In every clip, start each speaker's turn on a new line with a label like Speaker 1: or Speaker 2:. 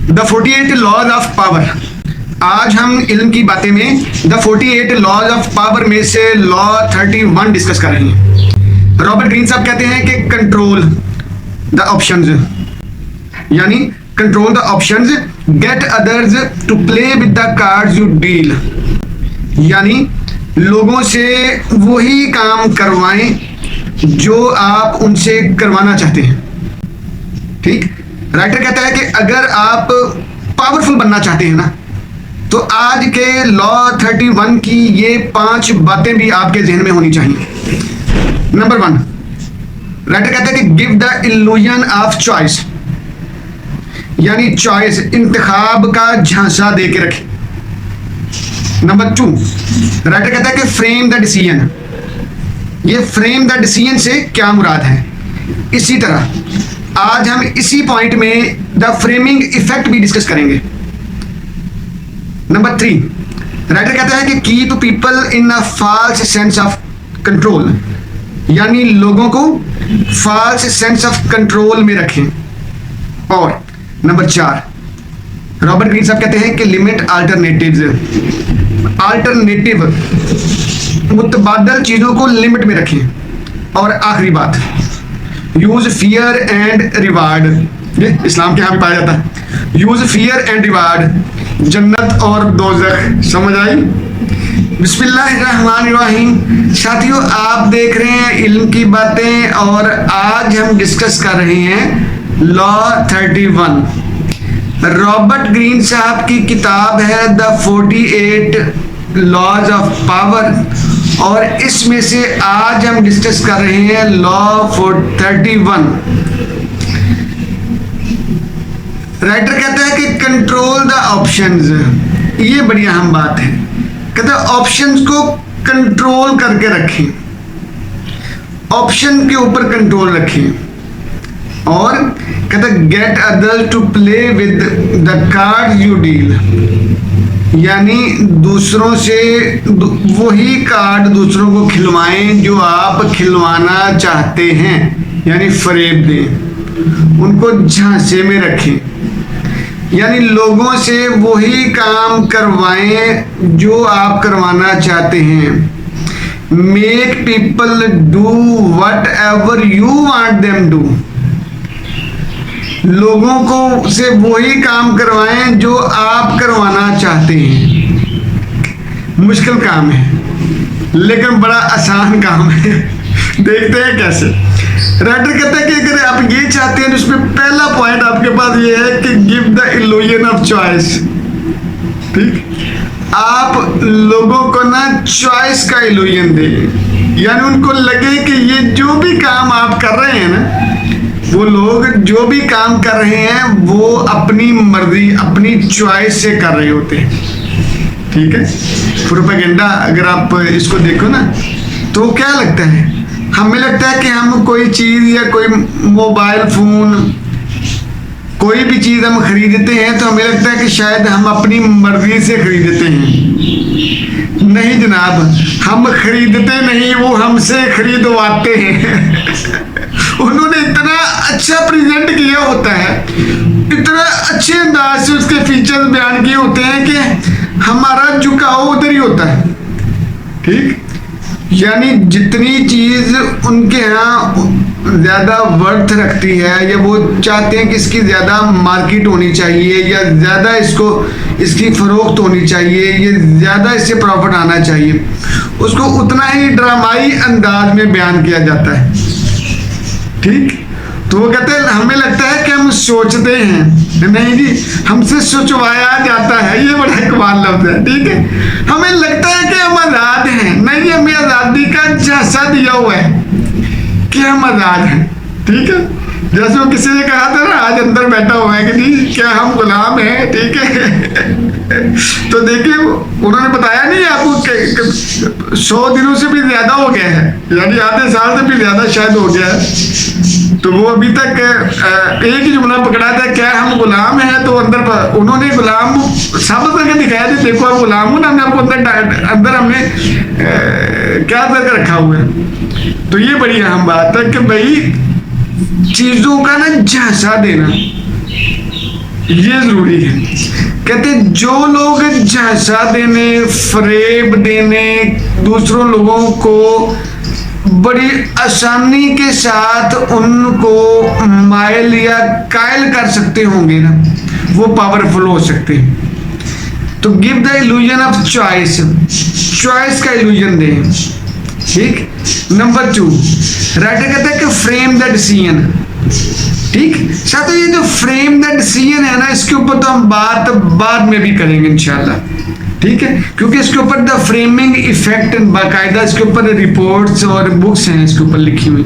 Speaker 1: The 48 laws of power. आज हम इल्म की बातें में द 48 लॉज ऑफ पावर में से लॉ 31 डिस्कस कर रहे हैं। रॉबर्ट ग्रीन साहब कहते हैं कि कंट्रोल द ऑप्शंस, यानी control the options, get others to play with the cards you deal, यानी लोगों से वही काम करवाएं जो आप उनसे करवाना चाहते हैं। ठीक। राइटर कहता है कि अगर आप पावरफुल बनना चाहते हैं ना, तो आज के लॉ 31 की ये 5 बातें भी आपके जहन में होनी चाहिए। नंबर 1, राइटर कहता है कि give the illusion of choice, यानी चॉइस, इंतखाब का झांसा दे के रखें। नंबर 2, राइटर कहता है कि फ्रेम द डिसीजन, ये फ्रेम द डिसीजन से क्या मुराद है। इसी तरह आज हम इसी पॉइंट में द फ्रेमिंग इफेक्ट भी डिस्कस करेंगे। नंबर 3, राइटर कहता है कि keep people in a false sense of control, यानी लोगों को फॉल्स सेंस ऑफ कंट्रोल में रखें। और नंबर 4, रॉबर्ट ग्रीन साहब कहते हैं कि लिमिट अल्टरनेटिव्स, अल्टरनेटिव मुतबादल चीजों को लिमिट में रखें। और आखिरी बात, यूज फियर एंड रिवार्ड, ये इस्लाम के यहाँ भी पाया जाता है। यूज फियर एंड रिवार्ड, जन्नत और दोज़ख, समझ आई। बिस्मिल्लाहिर्रहमानिर्रहीम। साथियों, आप देख रहे हैं इल्म की बातें और आज हम डिस्कस कर रहे हैं लॉ 31। रॉबर्ट ग्रीन साहब की किताब है द 48 लॉज ऑफ पावर, और इसमें से आज हम डिस्कस कर रहे हैं लॉ 31। राइटर कहता है कि कंट्रोल द ऑप्शंस, ये बड़ी अहम बात है। कहता है ऑप्शंस को कंट्रोल करके रखें, ऑप्शन के ऊपर कंट्रोल रखें। और कहता है get other to play with the card you deal, यानी दूसरों से वही कार्ड दूसरों को खिलवाएं जो आप खिलवाना चाहते हैं, यानी फरेब दें, उनको झांसे में रखें, यानी लोगों से वही काम करवाएं जो आप करवाना चाहते हैं। Make people do what ever you want them do, लोगों को से वही काम करवाएं जो आप करवाना चाहते हैं। मुश्किल काम है लेकिन बड़ा आसान काम है। देखते हैं कैसे। राइटर कहता है कि अगर आप ये चाहते हैं तो उसमें पहला पॉइंट आपके पास ये है कि give the illusion of choice. ठीक, आप लोगों को ना चॉइस का इल्यूजन दें, यानी उनको लगे कि ये जो भी काम आप कर रहे हैं ना, वो लोग जो भी काम कर रहे हैं वो अपनी मर्जी, अपनी चॉइस से कर रहे होते हैं। ठीक है। प्रोपेगेंडा अगर आप इसको देखो ना, तो क्या लगता है, हमें लगता है कि हम कोई चीज या कोई मोबाइल फोन, कोई भी चीज हम खरीदते हैं तो हमें लगता है कि शायद हम अपनी मर्जी से खरीदते हैं। नहीं जनाब, हम खरीदते नहीं, वो हमसे खरीदवाते हैं। उन्होंने इतना अच्छा प्रेजेंट किया होता है, इतना अच्छे अंदाज से उसके फीचर्स बयान किए होते हैं कि हमारा झुकाव उधर ही होता है। ठीक, यानी जितनी चीज उनके यहाँ ज्यादा वर्थ रखती है, या वो चाहते हैं कि इसकी ज्यादा मार्केट होनी चाहिए, या ज्यादा इसकी फरोख्त होनी चाहिए, ये ज्यादा इससे प्रॉफिट आना चाहिए, उसको उतना ही ड्रामाई अंदाज में बयान किया जाता है। ठीक, तो वो कहते हैं हमें लगता है कि हम सोचते हैं, नहीं जी, हमसे सोचवाया जाता है। ये बड़ा कमाल लफ्ज है। ठीक है, हमें लगता है कि हम आजाद हैं, नहीं, हमें आजादी का झांसा दिया हुआ है कि हम आजाद हैं। ठीक है, जैसे वो किसी ने कहा था ना, आज अंदर बैठा हुआ है कि नहीं, क्या हम गुलाम हैं। ठीक है। तो देखिए, उन्होंने बताया नहीं आपको 100 दिनों से भी ज्यादा हो गया है, यानी आधे साल से भी ज्यादा शायद हो गया है। तो वो अभी तक एक ही जुमला पकड़ा था, क्या हम गुलाम हैं। तो अंदर उन्होंने गुलाम साबित करके दिखाया था, देखो आप गुलाम हो ना, हमने आपको अंदर हमने क्या करके रखा हुआ है। तो ये बड़ी अहम बात है कि भाई चीजों का ना झांसा देना, ये जरूरी है। कहते जो लोग झांसा देने, फरेब देने, दूसरों लोगों को बड़ी आसानी के साथ उनको मायल या कायल कर सकते होंगे ना, वो पावरफुल हो सकते हैं। तो give the illusion of choice, choice का इल्यूजन दें। ठीक। नंबर 2, राइटर कहता है कि फ्रेम द डिसीजन। ठीक। साथ ये जो फ्रेम द डिसीजन है ना, इसके ऊपर तो हम बात बाद में भी करेंगे इंशाल्लाह। ठीक है, क्योंकि इसके ऊपर द फ्रेमिंग इफेक्ट बाकायदा इसके ऊपर रिपोर्ट्स और बुक्स हैं इसके ऊपर लिखी हुई।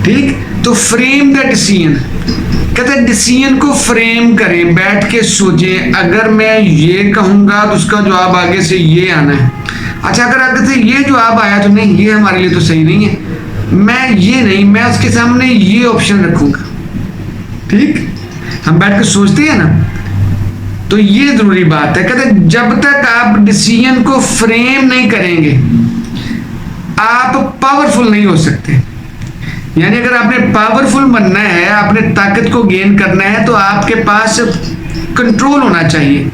Speaker 1: ठीक। तो फ्रेम द डिसीजन, कहते हैं डिसीजन को फ्रेम करें, बैठ के सोचें, अगर मैं ये कहूंगा तो उसका जवाब आगे से ये आना है। अच्छा, अगर आगे से ये जवाब आया तो नहीं, ये हमारे लिए तो सही नहीं है, मैं ये नहीं, मैं उसके सामने ये ऑप्शन रखूंगा। ठीक। हम बैठ के सोचते हैं ना, तो ये जरूरी बात है। कहते जब तक आप डिसीजन को फ्रेम नहीं करेंगे आप पावरफुल नहीं हो सकते। यानी अगर आपने पावरफुल बनना है, आपने ताकत को गेन करना है, तो आपके पास कंट्रोल होना चाहिए।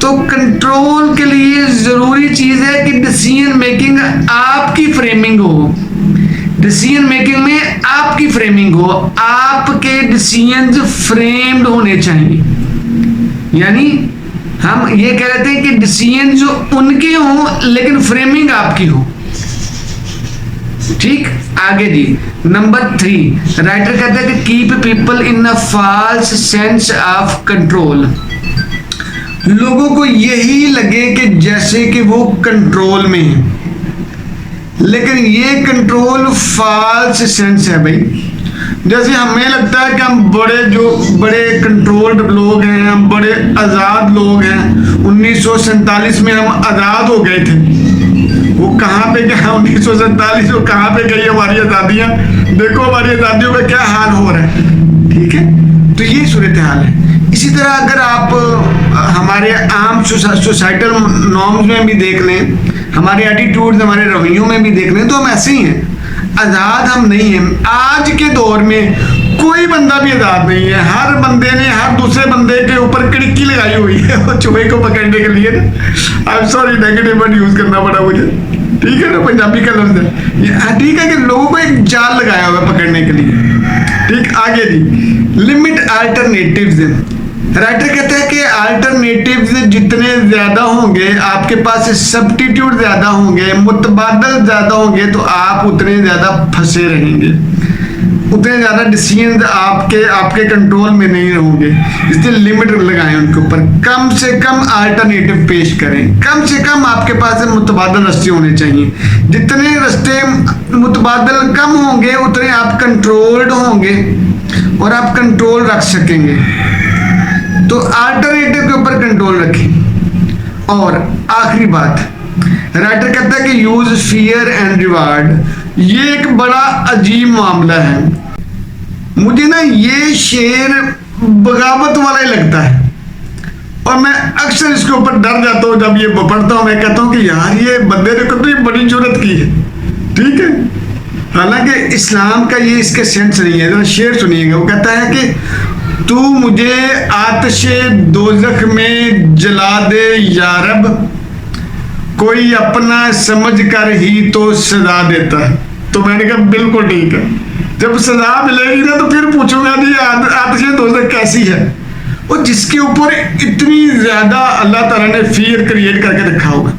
Speaker 1: तो कंट्रोल के लिए जरूरी चीज है कि डिसीजन मेकिंग आपकी फ्रेमिंग हो, डिसीजन मेकिंग में आपकी फ्रेमिंग हो, आपके डिसीजंस फ्रेम्ड होने चाहिए। यानी हम ये कह रहे थे कि डिसीजन जो उनके हों लेकिन फ्रेमिंग आपकी हो। ठीक। आगे जी, नंबर 3, राइटर कहता है कि keep people in a false sense of control. लोगों को यही लगे कि जैसे कि वो कंट्रोल में है, लेकिन ये कंट्रोल फॉल्स सेंस है भाई। जैसे हमें लगता है कि हम बड़े कंट्रोल्ड लोग हैं, हम बड़े आज़ाद लोग हैं। 1947 में हम आज़ाद हो गए थे। वो कहाँ पे गया 1947, वो कहाँ पे गई हमारी आज़ादियाँ? देखो हमारी आज़ादियों का क्या हाल हो रहा है। ठीक है, तो ये सूरत हाल है। इसी तरह अगर आप हमारे आम सोसाइटल नॉर्म्स में भी देख लें, हमारे एटीट्यूड्स, हमारे रवैयों में भी देख लें, तो हम ऐसे ही हैं, आज़ाद हम नहीं हैं। आज के दौर में कोई बंदा भी आज़ाद नहीं है। हर बंदे ने हर दूसरे बंदे के ऊपर किड़की लगाई हुई है वो चूहे को पकड़ने के लिए ना। I am sorry, negative word use करना पड़ा मुझे। ठीक है ना, पंजाबी का लफ्ज है। ठीक है कि लोगों को एक जाल लगाया हुआ है पकड़ने के लिए। ठीक। आगे जी, लिमिट अल्टरनेटिव्स। राइटर कहता है कि अल्टरनेटिव्स जितने ज्यादा होंगे, आपके पास सब्स्टिट्यूट ज्यादा होंगे, मुतबादल ज्यादा होंगे, तो आप उतने ज्यादा फंसे रहेंगे, उतने ज्यादा डिसीजन आपके कंट्रोल में नहीं होंगे। इसलिए लिमिट लगाएं उनके ऊपर, कम से कम अल्टरनेटिव पेश करें। कम से कम आपके पास मुतबादल रास्ते होने चाहिए। जितने रास्ते मुतबादल कम होंगे उतने आप कंट्रोल्ड होंगे और आप कंट्रोल रख सकेंगे। तो अल्टरनेटिव के ऊपर कंट्रोल रखें। और आखिरी बात, राइटर कहता है कि यूज फियर एंड रिवार्ड। ये एक बड़ा अजीब मामला है। मुझे ना ये शेर बगावत वाला ही लगता है और मैं अक्सर इसके ऊपर डर जाता हूँ। जब ये पढ़ता हूँ मैं कहता हूँ कि यार ये बंदे ने तो ये बड़ी जुर्रत की है। ठीक है, हालांकि इस्लाम का ये इसके सेंस नहीं है। जरा शेर सुनिएगा। वो कहता है कि तू मुझे आतिशे दोज़ख में जला दे या रब, कोई अपना समझ कर ही तो सजा देता है। तो मैंने कहा बिल्कुल ठीक है, जब सजा मिलेगी ना तो फिर पूछूंगा जी आतिशे दोज़ख कैसी है। और जिसके ऊपर इतनी ज्यादा अल्लाह ताला ने फियर क्रिएट करके रखा हुआ,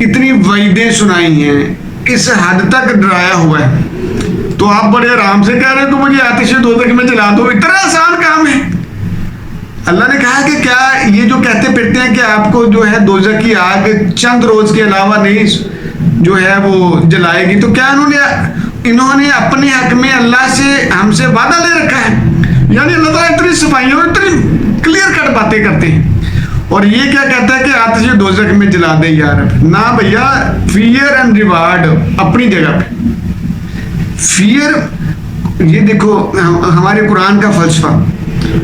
Speaker 1: इतनी वईदें सुनाई हैं, इस हद तक डराया हुआ है, तो आप बड़े आराम से कह रहे हो कि मुझे आतिश दोज़ख में जला दो। इतना आसान काम है। अल्लाह ने कहा कि क्या ये जो कहते फिरते हैं कि आपको जो है दोज़ख की आग चंद रोज के अलावा नहीं जो है वो जलाएगी, तो क्या इन्होंने अपने हक में अल्लाह से हमसे वादा ले रखा है? यानी अल्लाह ताला इतनी सफाइयों इतनी क्लियर कट बातें करते हैं और ये क्या कहता है कि आतिश दोज़ख में जला दे यार। ना भैया, फियर एंड रिवार्ड अपनी जगह पे। फियर, ये देखो हमारे कुरान का फलसफा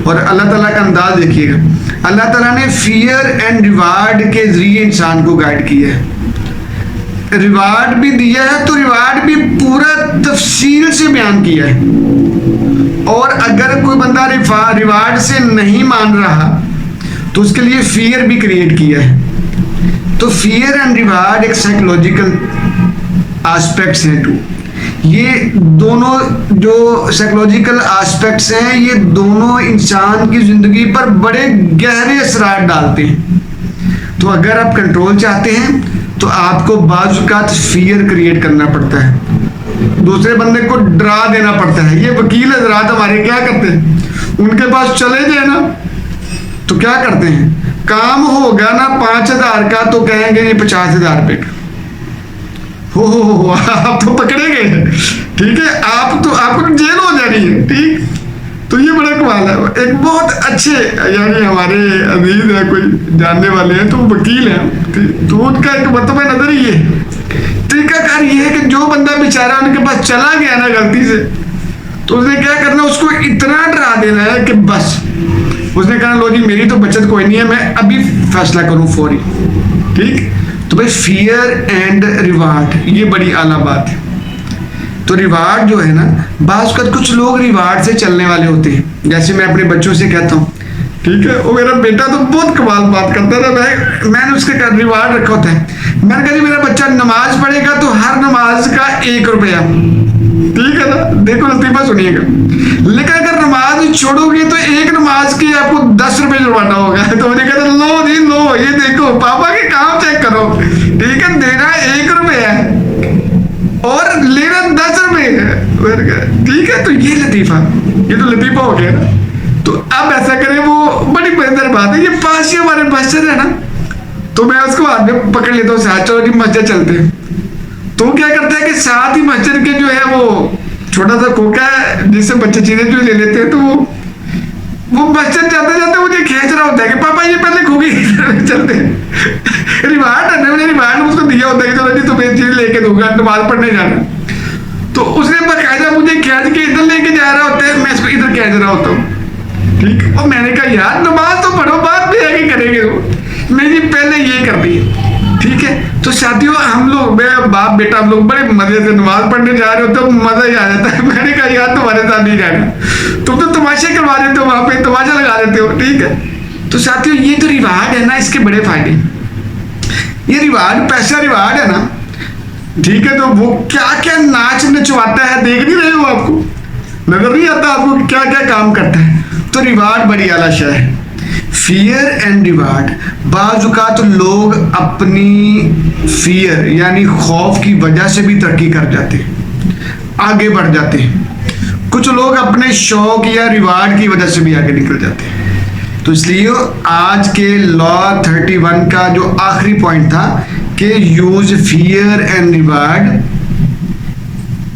Speaker 1: और अल्लाह ताला का अंदाज देखिएगा। अल्लाह ताला ने फियर एंड रिवार्ड के जरिए इंसान को गाइड किया है। रिवार्ड भी दिया है तो रिवार्ड भी पूरा तफसील से बयान किया है। और अगर कोई बंदा रिवार्ड से नहीं मान रहा तो उसके लिए फियर भी क्रिएट किया है। तो फियर एंड रिवार्ड एक साइकोलॉजिकल एस्पेक्ट्स हैं टू। ये दोनों जो साइकोलॉजिकल एस्पेक्ट्स हैं, ये दोनों इंसान की जिंदगी पर बड़े गहरे असरात डालते हैं। तो अगर आप कंट्रोल चाहते हैं तो आपको बाज़ औक़ात फियर क्रिएट करना पड़ता है, दूसरे बंदे को डरा देना पड़ता है। ये वकील हजरात हमारे क्या करते हैं, उनके पास चले जाए ना तो क्या करते हैं, काम होगा ना 5,000 का तो कहेंगे ये 50,000 रुपये का। हो आप तो पकड़े गए, ठीक है, आपको जेल हो जानी है, ठीक। तो ये बड़ा कमाल है। एक बहुत अच्छे यानी हमारे अजीज है, कोई जानने वाले हैं तो वकील हैं, तो उनका एक मतलब नजर ही है, तरीकाकार ये है कि जो बंदा बेचारा उनके पास चला गया ना गलती से, तो उसने क्या करना, उसको इतना डरा देना है कि बस उसने कहा लो जी मेरी तो बचत कोई नहीं है, मैं अभी फैसला करूं फौरी, ठीक। तो भाई फियर एंड रिवार्ड ये बड़ी आला बात है। तो रिवार्ड जो है ना, बाज़ कुछ लोग रिवार्ड से चलने वाले होते हैं। जैसे मैं अपने बच्चों से कहता हूँ, ठीक है, वो मेरा बेटा तो बहुत कमाल बात करता था, मैंने उसके रिवार्ड रखा होता है। मैंने कहा जी मेरा बच्चा नमाज पढ़ेगा तो हर नमाज का 1 रुपया, ठीक है ना, देखो लतीफा सुनिएगा। लेकिन अगर नमाज छोड़ोगे तो एक नमाज के आपको 10 रुपये जुर्माना होगा। तो मुझे कहता लो जी लो, ये देखो पापा के काम चेक करो, ठीक है, देना 1 रुपया है और लेना 10 रुपये है, ठीक है। तो ये तो लतीफा हो गया ना। तो अब ऐसा करें, वो बड़ी बेहतर बात है। ये पास ही हमारे मस्जिद है ना, तो मैं उसको हाथ में पकड़ लेता हूँ, साथ चलो जी मस्जिद चलते हैं। तो क्या करता है कि साथ ही मस्जिद के जो है वो छोटा सा खोखा है जिससे बच्चे चीजें जो ले लेते हैं, तो वो मस्जिद जाते जाते मुझे खींच रहा होता है कि पापा ये पहले खोखी चलते हैं। रिवार्ड है ना, मैंने रिवार्ड उसको दिया होता है कि चलो जी तुम्हें चीज लेके दूंगा, नमाज पढ़ने जाना। तो उसने बकायदा मुझे खींच के इधर लेके जा रहा होता है, मैं इसको इधर खींच रहा होता हूँ, ठीक। और मैंने कहा यार नमाज तो पढ़ो, बाद में आगे करेंगे। वो नहीं जी पहले ये कर दी, ठीक है। तो साथियों हम लोग, मैं बाप बेटा, हम लोग बड़े मजे से नमाज पढ़ने जा रहे हो तो मजा ही आ जाता है। मैंने कहा यार तुम्हारे साथ नहीं जाना, तुम तो तमाशे करवा देते हो, वहां पे तमाशा लगा देते हो, ठीक है। तो साथियों ये जो रिवार्ड है ना, इसके बड़े फायदे। ये रिवार्ड, पैसा रिवार्ड है ना, ठीक है। तो वो क्या क्या नाच नचवाता है, देख नहीं रहे हो, आपको नजर नहीं आता आपको क्या क्या काम करता है। तो रिवार्ड बड़ी आला शय है। फियर एंड रिवार्ड, बाज़ औक़ात लोग अपनी फियर यानी खौफ की वजह से भी तरक्की कर जाते हैं, आगे बढ़ जाते हैं। कुछ लोग अपने शौक या रिवार्ड की वजह से भी आगे निकल जाते हैं। तो इसलिए आज के लॉ 31 का जो आखिरी पॉइंट था कि use fear and reward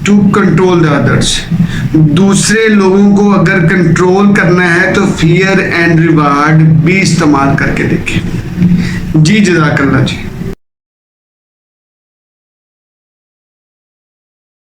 Speaker 1: to control the others. दूसरे लोगों को अगर कंट्रोल करना है तो फियर एंड रिवार्ड भी इस्तेमाल करके देखें। जी जज़ाकल्लाह जी।